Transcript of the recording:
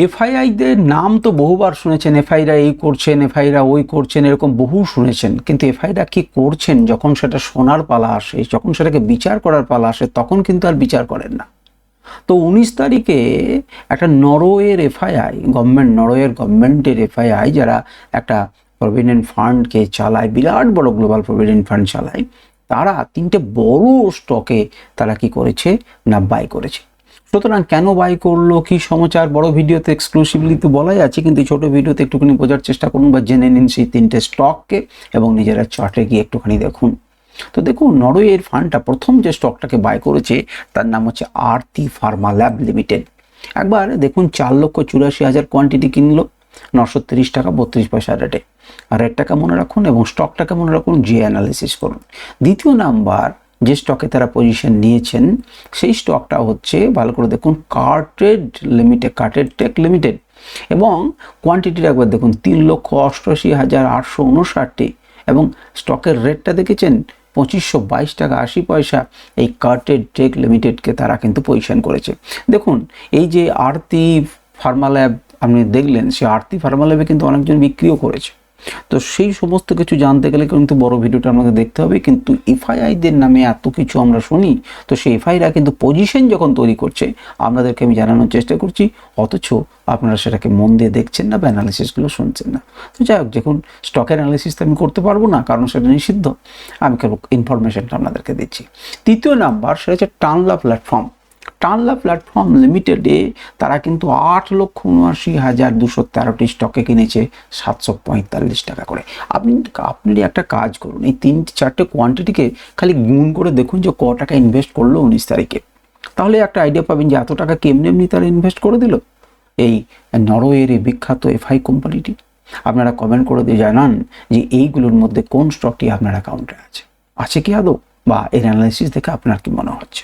এফআইআইদের নাম তো বহুবার শুনেছেন, এফআইরা এই করছেন, এফআইরা ওই করছেন, এরকম বহু শুনেছেন, কিন্তু এফআইরা কি করছেন যখন সেটা শোনার পালা আসে, যখন সেটাকে বিচার করার পালা আসে, তখন কিন্তু আর বিচার করেন না। তো 19 তারিখে একটা নরওয়ের এফআইআই, নরওয়ের গভর্নমেন্টের এফআইআই, যারা একটা প্রভিডেন্ট ফান্ডকে চালায়, বিরাট বড় গ্লোবাল প্রভিডেন্ট ফান্ড চালায়, তারা 3টে বড় স্টকে তারা কি করেছে না বাই করেছে। সুতরাং কেন বাই করলো, কি সমাচার, বড় ভিডিওতে এক্সক্লুসিভলি তো বলাই আছে, কিন্তু ছোট ভিডিওতে একটুখানি বোঝার চেষ্টা করুন বা জেনে নিন সেই 3টে স্টককে এবং নিজেরা চার্টে গিয়ে একটুখানি দেখুন। তো দেখুন, নরওয়ের ফান্ডটা প্রথম যে স্টকটাকে বাই করেছে তার নাম হচ্ছে আরতি ফার্মা ল্যাব লিমিটেড। একবার দেখুন, 4,84,000 কোয়ান্টিটি কিনলো 930 টাকা 32 পয়সা রেটে। আর রেটটাকে মনে রাখুন এবং স্টকটাকে মনে রাখুন, যে অ্যানালিসিস করুন। দ্বিতীয় নাম্বার যে স্টকে তারা পজিশন নিয়েছেন সেই স্টকটা হচ্ছে, ভালো করে দেখুন, কার্টেড টেক লিমিটেড, এবং কোয়ান্টিটিটা একবার দেখুন 3,88,859টি, এবং স্টকের রেটটা দেখেছেন 2522 টাকা 80 পয়সা। এই কার্টেড টেক লিমিটেডকে তারা কিন্তু পজিশন করেছে। দেখুন, এই যে আরতি ফার্মা ল্যাব আপনি দেখলেন, সেই আরতি ফার্মা ল্যাবে কিন্তু অনেকজন বিক্রিও করেছে। তো সেই সমস্ত কিছু জানতে গেলে কিন্তু বড় ভিডিওটা আমাকে দেখতে হবে। কিন্তু এফআইআইদের নামে এত কিছু আমরা শুনি, তো সেই এফআইআইরা কিন্তু পজিশন যখন তৈরি করছে আপনাদেরকে আমি জানানোর চেষ্টা করছি, অথচ আপনারা সেটাকে মন দিয়ে দেখছেন না বা অ্যানালিসিসগুলো শুনছেন না। তো যাই হোক, দেখুন, স্টকের অ্যানালিসিস তো আমি করতে পারবো না, কারণ সেটা নিষিদ্ধ, আমি কেবল ইনফরমেশনটা আপনাদেরকে দিচ্ছি। তৃতীয় নাম্বার সেটা হচ্ছে টানলা প্ল্যাটফর্ম লিমিটেডে তারা কিন্তু 8,79,213টি স্টকে কিনেছে 745 টাকা করে। আপনি একটা কাজ করুন, এই 3-4টে কোয়ান্টিটিকে খালি গুণ করে দেখুন যে ক টাকা ইনভেস্ট করলো 19 তারিখে, তাহলে একটা আইডিয়া পাবেন যে এত টাকা এমনি তারা ইনভেস্ট করে দিল এই নরওয়ের এই বিখ্যাত এফআই কোম্পানিটি। আপনারা কমেন্ট করে দিয়ে জানান যে এইগুলোর মধ্যে কোন স্টকটি আপনার অ্যাকাউন্টে আছে কি আদৌ, বা এর অ্যানালাইসিস দেখে আপনার কি মনে হচ্ছে।